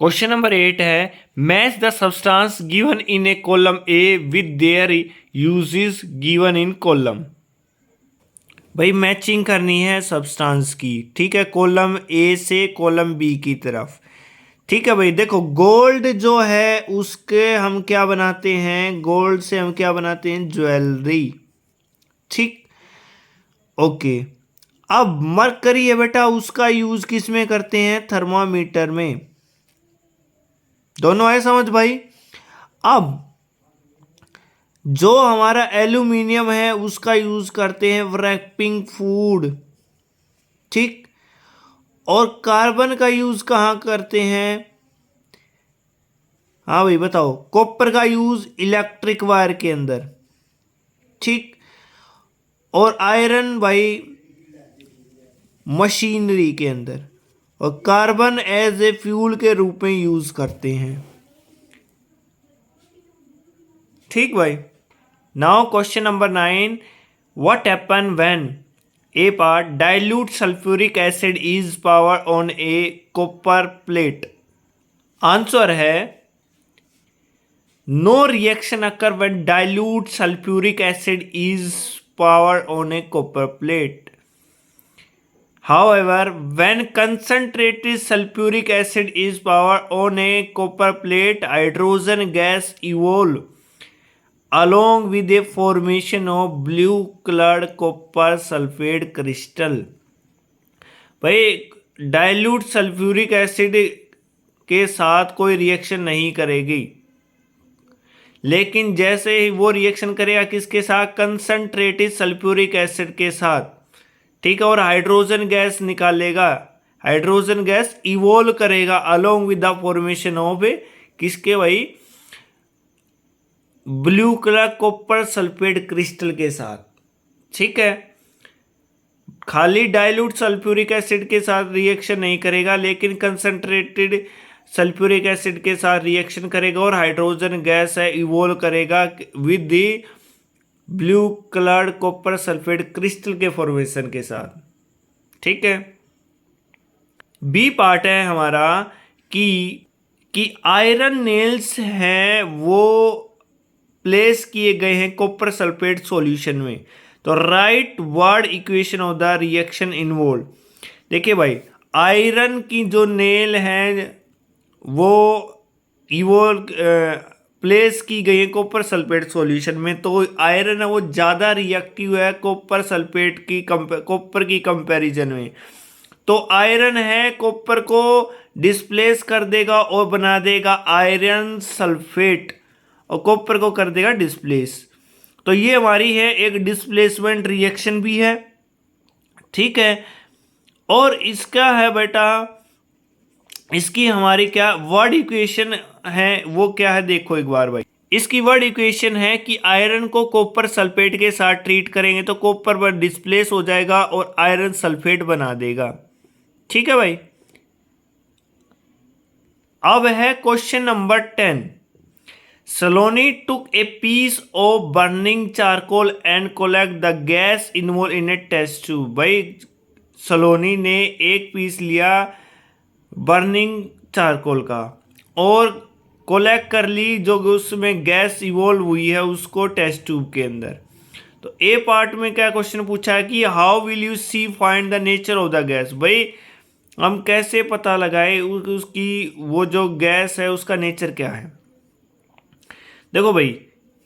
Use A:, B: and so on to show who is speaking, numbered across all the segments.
A: Question number 8 है match the substance given in A column A with their uses given in column. भाई matching करनी है substance की, ठीक है, कॉलम ए से कॉलम बी की तरफ। ठीक है भाई, देखो गोल्ड जो है उसके हम क्या बनाते हैं, गोल्ड से हम क्या बनाते हैं, ज्वेलरी। ठीक, ओके। अब मरकरी है बेटा, उसका यूज किस में करते हैं, थर्मामीटर में। दोनों है समझ भाई। अब जो हमारा एल्यूमिनियम है उसका यूज करते हैं रैपिंग फूड। ठीक, और कार्बन का यूज कहां करते हैं, हाँ भाई बताओ, कॉपर का यूज इलेक्ट्रिक वायर के अंदर। ठीक, और आयरन भाई मशीनरी के अंदर, और कार्बन एज ए फ्यूल के रूप में यूज करते हैं। ठीक भाई। Now question number 9, what happen when a part dilute sulphuric acid is poured on a copper plate. Answer है no reaction occur when dilute sulphuric acid is poured on a copper plate. However, when concentrated sulfuric acid is poured on a copper plate, hydrogen gas evolve along with the formation of blue colored copper sulfate crystal। भाई dilute sulphuric acid के साथ कोई reaction नहीं करेगी, लेकिन जैसे ही वो reaction करेगा किसके साथ, कंसंट्रेटेड सल्फ्यूरिक एसिड के साथ, ठीक है, और हाइड्रोजन गैस निकालेगा, हाइड्रोजन गैस इवोल्व करेगा along with the formation of किसके भाई, blue colour copper sulphate crystal के साथ। ठीक है, खाली डाइल्यूट सल्फ्यूरिक एसिड के साथ रिएक्शन नहीं करेगा, लेकिन कंसंट्रेटेड सल्फ्यूरिक एसिड के साथ रिएक्शन करेगा और हाइड्रोजन गैस है इवोल्व करेगा with the blue coloured copper sulphate crystal के फॉर्मेशन के साथ। ठीक है, बी पार्ट है हमारा कि आयरन नेल्स हैं वो प्लेस किए गए हैं कॉपर सल्फेट सॉल्यूशन में। तो right word equation of the reaction involve. देखिए भाई, आयरन की जो नेल है वो इवोल्व प्लेस की गई है कॉपर सल्फेट सॉल्यूशन में, तो आयरन है वो ज़्यादा रिएक्टिव है कॉपर सल्फेट की कॉपर की कंपैरिजन में। तो आयरन है कॉपर को डिस्प्लेस कर देगा और बना देगा आयरन सल्फेट, और कॉपर को कर देगा डिस्प्लेस। तो ये हमारी है एक डिस्प्लेसमेंट रिएक्शन भी है। ठीक है, और इसका है बेटा, इसकी हमारी क्या वर्ड इक्वेशन है, वो क्या है देखो एक बार भाई। इसकी वर्ड इक्वेशन है कि आयरन को कॉपर सल्फेट के साथ ट्रीट करेंगे तो कॉपर पर डिस्प्लेस हो जाएगा और आयरन सल्फेट बना देगा। ठीक है भाई। अब है question number 10, Saloni took a piece of burning charcoal and collect the gas involve in a test tube. भाई सलोनी ने एक पीस लिया बर्निंग चारकोल का और कोलेक्ट कर ली जो उसमें गैस इवॉल्व हुई है उसको टेस्ट ट्यूब के अंदर। तो ए पार्ट में क्या क्वेश्चन पूछा है कि how will you see find the nature of the gas. भाई हम कैसे पता लगाए उसकी वो जो गैस है उसका नेचर क्या है। देखो भाई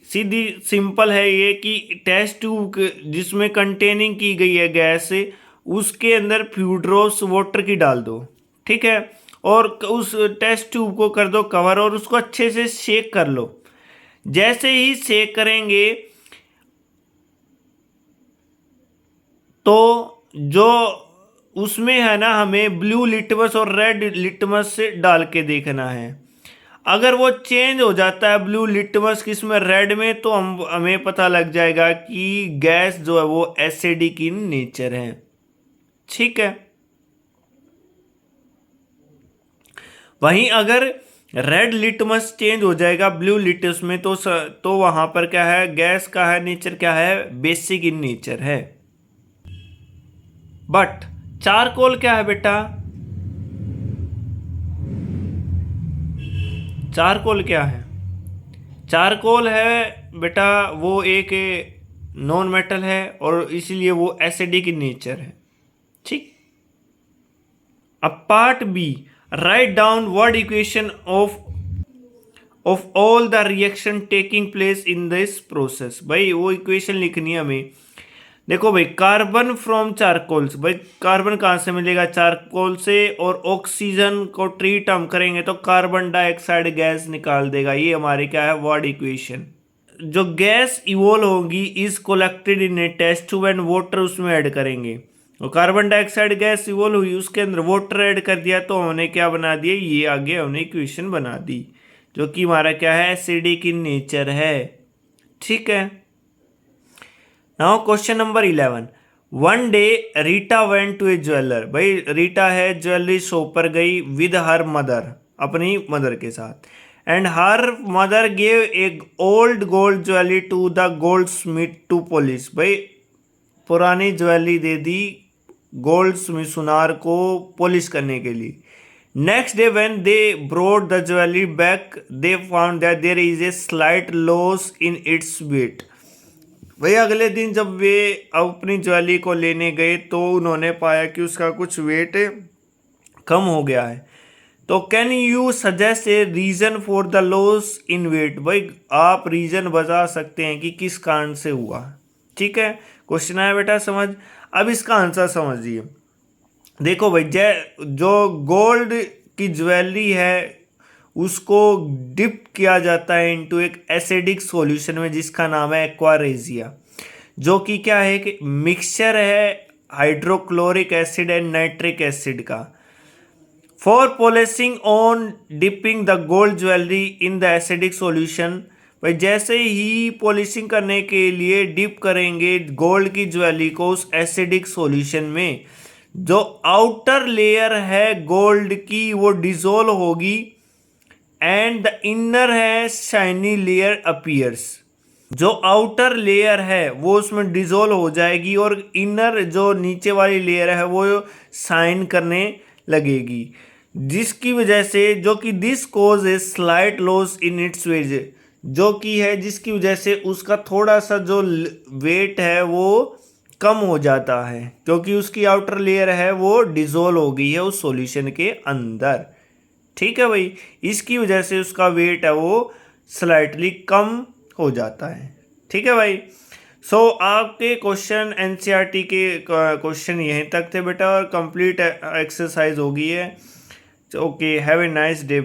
A: सीधी सिंपल है ये कि टेस्ट ट्यूब जिसमें कंटेनिंग की गई है गैस उसके अंदर फ्यू ड्रॉप्स वाटर की डाल दो। ठीक है, और उस टेस्ट ट्यूब को कर दो कवर और उसको अच्छे से शेक कर लो। जैसे ही शेक करेंगे तो जो उसमें है ना, हमें ब्लू लिटमस और रेड लिटमस से डाल के देखना है। अगर वो चेंज हो जाता है ब्लू लिटमस किसमें, रेड में, तो हमें पता लग जाएगा कि गैस जो है वो एसिडिक इन नेचर है। ठीक है, वहीं अगर रेड लिटमस चेंज हो जाएगा ब्लू लिटमस में तो वहां पर क्या है, गैस का है नेचर क्या है, बेसिक इन नेचर है। बट चारकोल क्या है बेटा, चारकोल क्या है? चारकोल है बेटा वो एक नॉन मेटल है और इसीलिए वो एसिडिक इन नेचर है। ठीक। अब part B, write down word equation of all the reaction taking place in this process. भाई वो इक्वेशन लिखनी है हमें। देखो भाई, कार्बन फ्रॉम चारकोल, भाई कार्बन कहाँ से मिलेगा? चारकोल से। और ऑक्सीजन को ट्रीट हम करेंगे तो कार्बन डाइऑक्साइड गैस निकाल देगा। ये हमारी क्या है? Word equation. जो गैस इवोल्व होगी is collected in a test tube and water उसमें ऐड करेंगे। और कार्बन डाइऑक्साइड गैस इवोल्व हुई, उसके अंदर वाटर ऐड कर दिया तो हमने क्या बना दिया? ये आगे हमने इक्वेशन बना दी, जो कि हमारा क्या है? एसिडिक इन नेचर है। ठीक है। Now question number 11। One day Rita went to a jeweller. भाई रीटा है ज्वेलरी शॉप पर गई विद हर मदर, अपनी मदर के साथ। And her mother gave a old gold jewellery to the goldsmith to polish. भाई पुरानी ज्वेलरी दे दी गोल्ड स्मिथ सुनार को पॉलिश करने के लिए। Next day when they brought the jewellery back they found that there is A slight loss in its wait. भाई अगले दिन जब वे अपनी ज्वेलरी को लेने गए तो उन्होंने पाया कि उसका कुछ वेट कम हो गया है। तो can you suggest a reason for the loss in weight. भाई आप रीजन बता सकते हैं कि किस कारण से हुआ। ठीक है, क्वेश्चन आया बेटा समझ। अब इसका आंसर समझिए। देखो भाई, जो गोल्ड की ज्वेलरी है उसको डिप किया जाता है इनटू एक एसिडिक सॉल्यूशन में जिसका नाम है एक्वारेजिया, जो कि क्या है कि मिक्सचर है hydrochloric acid and nitric acid का। For polishing on dipping the gold jewellery in the acidic solution. भाई जैसे ही पॉलिशिंग करने के लिए डिप करेंगे गोल्ड की ज्वेलरी को उस एसिडिक सॉल्यूशन में, जो आउटर लेयर है गोल्ड की वो डिसॉल्व होगी एंड द इनर है शाइनी लेयर अपीयर्स। जो आउटर लेयर है वो उसमें डिसॉल्व हो जाएगी और इनर जो नीचे वाली लेयर है वो शाइन करने लगेगी, जिसकी वजह से जो कि this cause a slight loss in its weight, जो कि है जिसकी वजह से उसका थोड़ा सा जो वेट है वो कम हो जाता है, क्योंकि उसकी आउटर लेयर है वो डिसॉल्व हो गई है उस सॉल्यूशन के अंदर। ठीक है भाई, इसकी वजह से उसका वेट है वो स्लाइटली कम हो जाता है। ठीक है भाई। सो आपके क्वेश्चन एनसीईआरटी के क्वेश्चन यहीं तक थे बेटा और कंप्लीट एक्सरसाइज हो गई है। Okay, have a nice day.